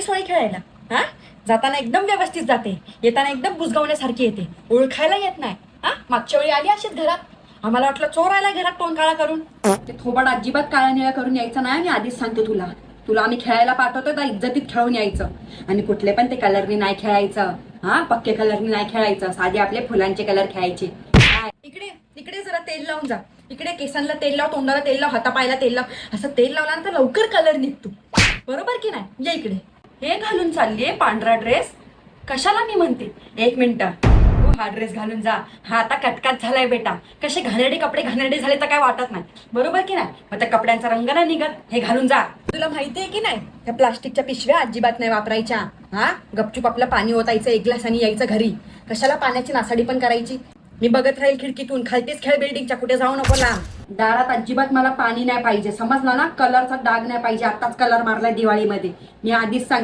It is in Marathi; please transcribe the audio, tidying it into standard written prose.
सोळी खेळायला हा जाताना एकदम व्यवस्थित जाते, येताना एकदम बुजगावण्यासारखी येते, ओळखायला येत नाही. हा मागच्या वेळी आली अशीच घरात, आम्हाला वाटलं चोर आला घरात तोंड काळा करून. ते थोबाड अजिबात काळा निळा करून यायचं नाही. मी आधीच सांगते तुला, तुला आम्ही खेळायला पाठवतो तर इज्जतीत खेळून यायचं. आणि कुठले पण ते कलरनी नाही खेळायचं. हा पक्के कलरनी नाही खेळायचं, साधे आपले फुलांचे कलर खेळायचे. इकडे इकडे जरा तेल लावून जा, इकडे केसांना तेल लाव, तोंडाला तेल लाव, हातापायला तेल लाव. असं तेल लावल्यानंतर लवकर कलर निघतो, बरोबर की नाही? या इकडे. हे घालून चाललीये पांढरा ड्रेस कशाला? मी म्हणते एक मिनिट, हा ड्रेस घालून जा. हा आता कटकाट झालाय बेटा. कसे घाणेरडे कपडे घाणेरडे झाले तर काय वाटत नाही, बरोबर की नाही? मग त्या कपड्यांचा रंग नाही निघत. हे घालून जा. तुला माहितीये की नाही, त्या प्लास्टिकच्या पिशव्या अजिबात नाही वापरायच्या. हा गपचूप आपलं पाणी ओतायचं, एक ग्लासाने यायचं घरी. कशाला पाण्याची नासाडी पण करायची? मी बघत राहील खिडकीतून. खालतीच खेळ बिल्डिंगच्या, कुठे जाऊ नको लांब. दारात अजिबात मला पाणी नाही पाहिजे, समजला ना? कलरचा डाग नाही पाहिजे. आताच कलर मारलाय दिवाळीमध्ये, मी आधीच सांग.